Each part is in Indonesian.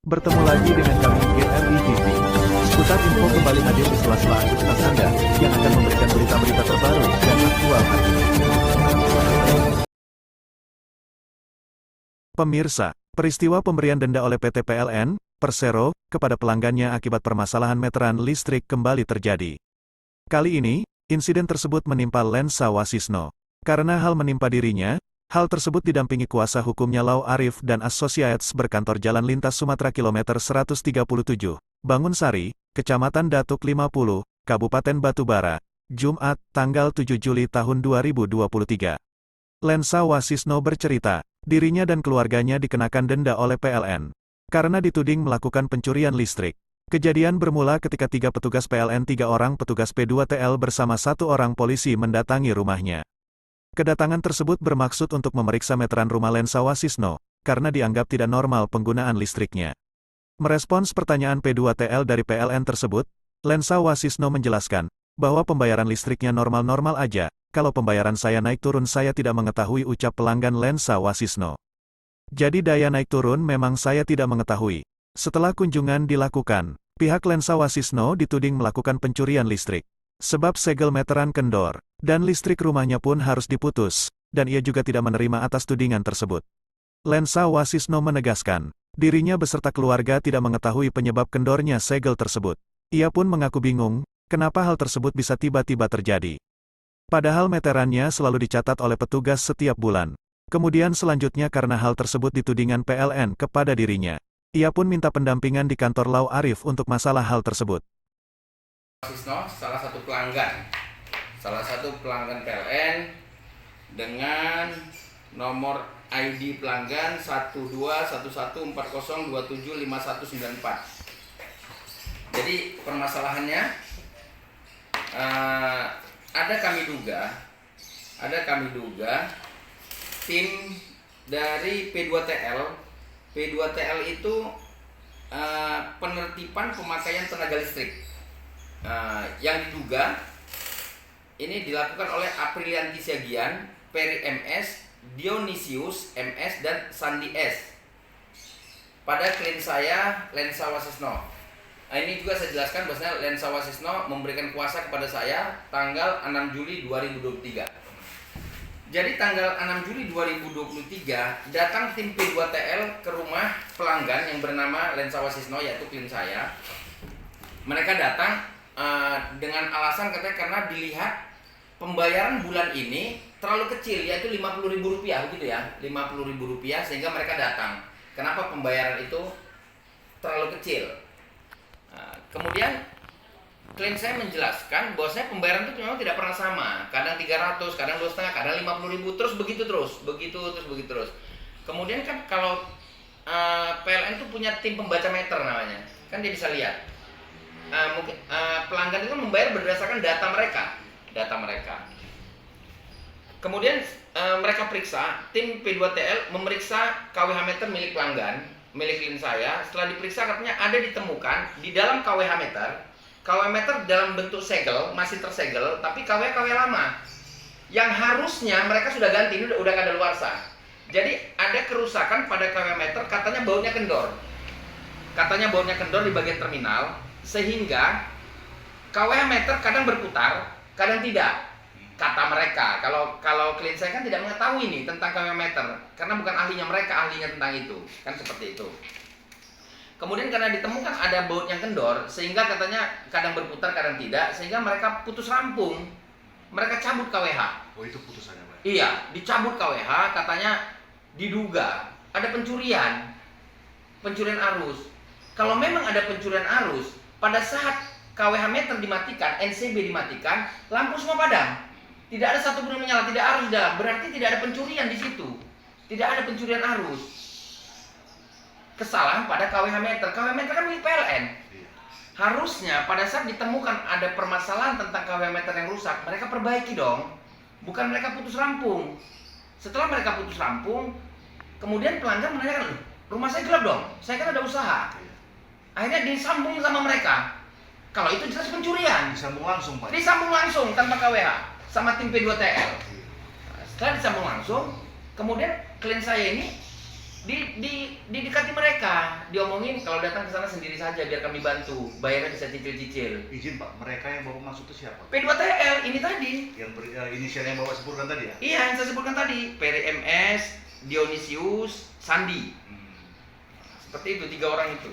Bertemu lagi dengan kami GRI TV. Seputar info kembali hadir di sela-sela aktivitas Anda, yang akan memberikan berita-berita terbaru dan aktual hari ini. Pemirsa, peristiwa pemberian denda oleh PT PLN, Persero, kepada pelanggannya akibat permasalahan meteran listrik kembali terjadi. Kali ini, insiden tersebut menimpa Lensa Wasisno. Karena hal menimpa dirinya, hal tersebut didampingi kuasa hukumnya Lau Arif dan Associates berkantor Jalan Lintas Sumatera kilometer 137, Bangunsari, Kecamatan Datuk 50, Kabupaten Batubara, Jumat, tanggal 7 Juli tahun 2023. Lensa Wasisno bercerita, dirinya dan keluarganya dikenakan denda oleh PLN karena dituding melakukan pencurian listrik. Kejadian bermula ketika 3 petugas PLN 3 orang petugas P2TL bersama 1 orang polisi mendatangi rumahnya. Kedatangan tersebut bermaksud untuk memeriksa meteran rumah Lensa Wasisno, karena dianggap tidak normal penggunaan listriknya. Merespons pertanyaan P2TL dari PLN tersebut, Lensa Wasisno menjelaskan, bahwa pembayaran listriknya normal-normal aja, kalau pembayaran saya naik turun saya tidak mengetahui, ucap pelanggan Lensa Wasisno. Jadi daya naik turun memang saya tidak mengetahui. Setelah kunjungan dilakukan, pihak Lensa Wasisno dituding melakukan pencurian listrik. Sebab segel meteran kendor, dan listrik rumahnya pun harus diputus, dan ia juga tidak menerima atas tudingan tersebut. Lensa Wasisno menegaskan, dirinya beserta keluarga tidak mengetahui penyebab kendornya segel tersebut. Ia pun mengaku bingung, kenapa hal tersebut bisa tiba-tiba terjadi. Padahal meterannya selalu dicatat oleh petugas setiap bulan. Kemudian selanjutnya karena hal tersebut ditudingan PLN kepada dirinya. Ia pun minta pendampingan di kantor Lau Arif untuk masalah hal tersebut. Wasisno salah satu pelanggan PLN dengan nomor ID pelanggan 121140275194. Jadi permasalahannya ada kami duga tim dari P2TL itu penertiban pemakaian tenaga listrik. Yang diduga ini dilakukan oleh Aprilianti Siagian, Peri MS, Dionisius MS, dan Sandi S pada klien saya Lensa Wasisno. Ini juga saya jelaskan bahwasanya Lensa Wasisno memberikan kuasa kepada saya tanggal 6 Juli 2023. Jadi tanggal 6 Juli 2023 datang tim P2TL ke rumah pelanggan yang bernama Lensa Wasisno, yaitu klien saya. Mereka datang dengan alasan katanya karena dilihat pembayaran bulan ini terlalu kecil, yaitu Rp50.000 gitu ya, Rp50.000, sehingga mereka datang. Kenapa pembayaran itu terlalu kecil? Kemudian klien saya menjelaskan bahwasanya pembayaran itu memang tidak pernah sama, kadang 300, kadang 2,5, kadang 50.000, terus begitu terus. Kemudian kan kalau PLN itu punya tim pembaca meter namanya, kan dia bisa lihat. Pelanggan itu membayar berdasarkan data mereka. Kemudian mereka periksa, tim P2TL memeriksa KWH meter milik pelanggan, milik klien saya. Setelah diperiksa katanya ada ditemukan di dalam KWH meter dalam bentuk segel, masih tersegel, tapi KWH lama. Yang harusnya mereka sudah ganti, ini udah kadaluarsa. Jadi ada kerusakan pada KWH meter, katanya baunya kendor di bagian terminal. Sehingga KWH meter kadang berputar, kadang tidak. Kata mereka, kalau klien saya kan tidak mengetahui ini tentang KWH meter, karena bukan ahlinya mereka, ahlinya tentang itu, kan seperti itu. Kemudian karena ditemukan ada baut yang kendor, sehingga katanya kadang berputar, kadang tidak, sehingga mereka putus rampung. Mereka cabut KWH. Oh, itu putusannya, Pak? Iya, dicabut KWH, katanya diduga ada pencurian arus. Kalau memang ada pencurian arus, pada saat KWH meter dimatikan, NCB dimatikan, lampu semua padam. Tidak ada satupun yang menyala, tidak arus dalam. Berarti tidak ada pencurian di situ. Tidak ada pencurian arus. Kesalahan pada KWH meter. KWH meter kan milik PLN. Harusnya pada saat ditemukan ada permasalahan tentang KWH meter yang rusak, mereka perbaiki dong. Bukan mereka putus rampung. Setelah mereka putus rampung, kemudian pelanggan menanyakan, rumah saya gelap dong, saya kan ada usaha. Akhirnya disambung sama mereka. Kalau itu jelas pencurian. Disambung langsung, Pak? Disambung langsung tanpa KWH sama tim P2TL. Setelah disambung langsung, kemudian klien saya ini Didekati mereka, diomongin kalau datang ke sana sendiri saja biar kami bantu, bayarnya bisa cicil-cicil. Izin Pak, mereka yang bawa masuk itu siapa? P2TL ini tadi. Yang inisial yang bawa sebutkan tadi ya? Iya, yang saya sebutkan tadi, Peri MS, Dionysius, Sandi. Seperti itu, 3 orang itu.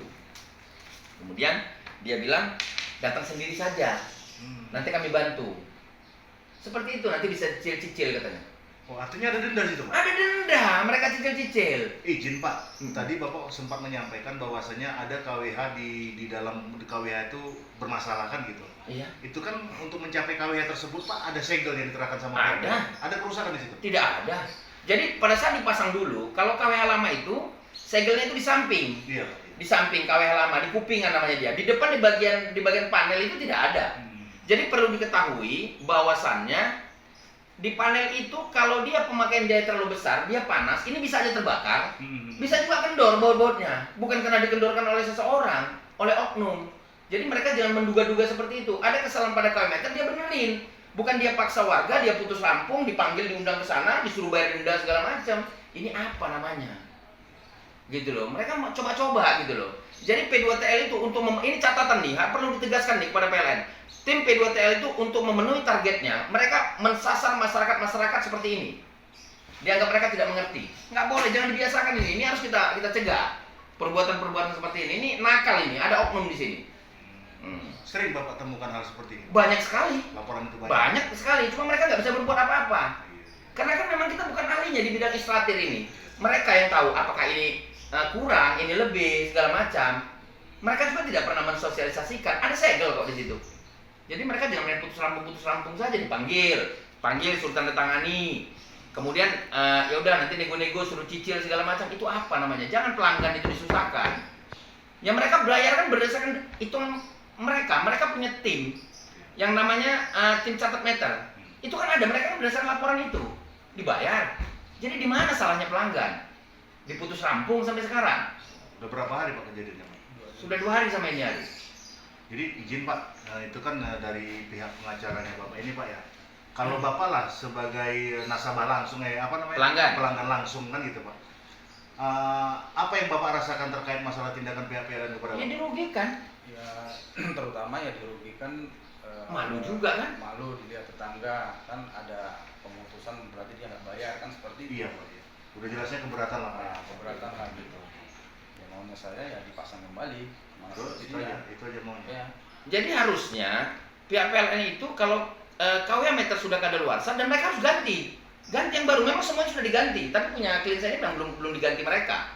Kemudian dia bilang, datang sendiri saja, nanti kami bantu. Seperti itu, nanti bisa cicil-cicil katanya. Oh, artinya ada denda di situ Pak? Ada denda, mereka cicil-cicil. Izin Pak, tadi Bapak sempat menyampaikan bahwasanya ada KWH di dalam KWH itu bermasalah kan gitu. Iya. Itu kan untuk mencapai KWH tersebut Pak, ada segel yang dikerahkan sama Ada. KWH. Ada kerusakan di situ? Tidak ada. Jadi pada saat dipasang dulu, kalau KWH lama itu segelnya itu di samping. Iya Pak. Di samping KWH lama, di kupingan namanya dia. Di depan di bagian panel itu tidak ada. Jadi perlu diketahui bahwasannya di panel itu kalau dia pemakaian daya terlalu besar, dia panas, ini bisa aja terbakar. Bisa juga kendor baut-bautnya. Bukan karena dikendorkan oleh seseorang, oleh oknum. Jadi mereka jangan menduga-duga seperti itu. Ada kesalahan pada KW meter, dia benerin. Bukan dia paksa warga, dia putus rampung, dipanggil, diundang ke sana, disuruh bayar denda segala macam. Ini apa namanya? Gitu loh. Mereka mau coba-coba gitu loh. Jadi P2TL itu untuk ini catatan nih, perlu ditegaskan nih kepada PLN. Tim P2TL itu untuk memenuhi targetnya, mereka mensasar masyarakat seperti ini. Dianggap mereka tidak mengerti. Nggak boleh, jangan dibiasakan ini. Ini harus kita cegah. Perbuatan-perbuatan seperti ini nakal ini, ada oknum di sini. Sering Bapak temukan hal seperti ini? Banyak sekali. Laporan itu banyak? Banyak sekali, cuma mereka nggak bisa berbuat apa-apa. Karena kan memang kita bukan ahlinya di bidang istratir ini. Mereka yang tahu apakah ini kurang, ini lebih, segala macam. Mereka juga tidak pernah mensosialisasikan. Ada segel kok di situ. Jadi mereka jangan main putus rampung saja, panggil suruh tanda tangani. Kemudian ya udah nanti nego-nego suruh cicil segala macam, itu apa namanya? Jangan pelanggan itu disusahkan. Ya mereka bayar kan berdasarkan hitungan mereka punya tim yang namanya tim catat meter. Itu kan ada, mereka kan berdasarkan laporan itu dibayar. Jadi di mana salahnya pelanggan? Diputus rampung sampai sekarang. Udah berapa hari Pak kejadiannya Pak? Sudah 2 hari sama ini hari. Jadi izin Pak, itu kan dari pihak pengacaranya Bapak ini Pak ya. Kalau Bapak lah sebagai nasabah langsung pelanggan langsung kan gitu Pak. Apa yang Bapak rasakan terkait masalah tindakan pihak PLN kepada Bapak? Ya dirugikan. Ya terutama ya dirugikan. Malu juga kan? Malu dilihat tetangga, kan ada pemutusan berarti dia nggak bayar kan seperti itu. Iya Pak. Ya. Udah jelasnya keberatan lah Pak. Keberatan lah gitu. Ya maunya saya ya dipasang kembali. Itu aja maunya. Ya. Jadi harusnya pihak PLN itu kalau KW meter sudah kadaluarsa dan mereka harus ganti yang baru. Memang semuanya sudah diganti, tapi punya klien saya ini belum diganti mereka.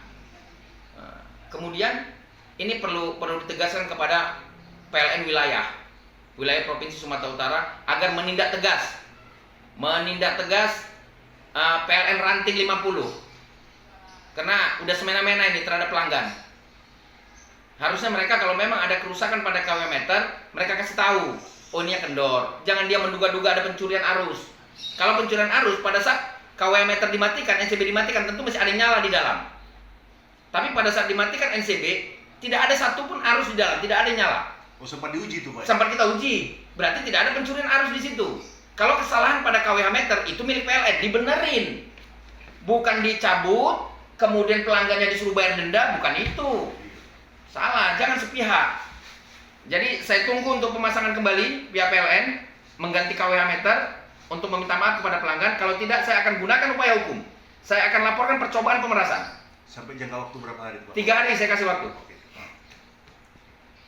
Kemudian ini perlu ditegaskan kepada PLN wilayah Provinsi Sumatera Utara agar menindak tegas PLN Ranting 50 karena udah semena-mena ini terhadap pelanggan. Harusnya mereka kalau memang ada kerusakan pada KW meter, mereka kasih tahu, oh ini kendor. Jangan dia menduga-duga ada pencurian arus. Kalau pencurian arus, pada saat KW meter dimatikan, NCB dimatikan, tentu masih ada yang nyala di dalam. Tapi pada saat dimatikan NCB, tidak ada satupun arus di dalam, tidak ada yang nyala. Oh sempat diuji tuh Pak? Sempat kita uji, berarti tidak ada pencurian arus di situ. Kalau kesalahan pada KWH meter, itu milik PLN, dibenerin. Bukan dicabut, kemudian pelanggannya disuruh bayar denda, bukan itu. Salah, jangan sepihak. Jadi saya tunggu untuk pemasangan kembali pihak PLN mengganti KWH meter untuk meminta maaf kepada pelanggan. Kalau tidak, saya akan gunakan upaya hukum. Saya akan laporkan percobaan pemerasan. Sampai jangka waktu berapa hari Pak? 3 hari saya kasih waktu.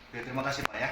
Oke, terima kasih Pak ya.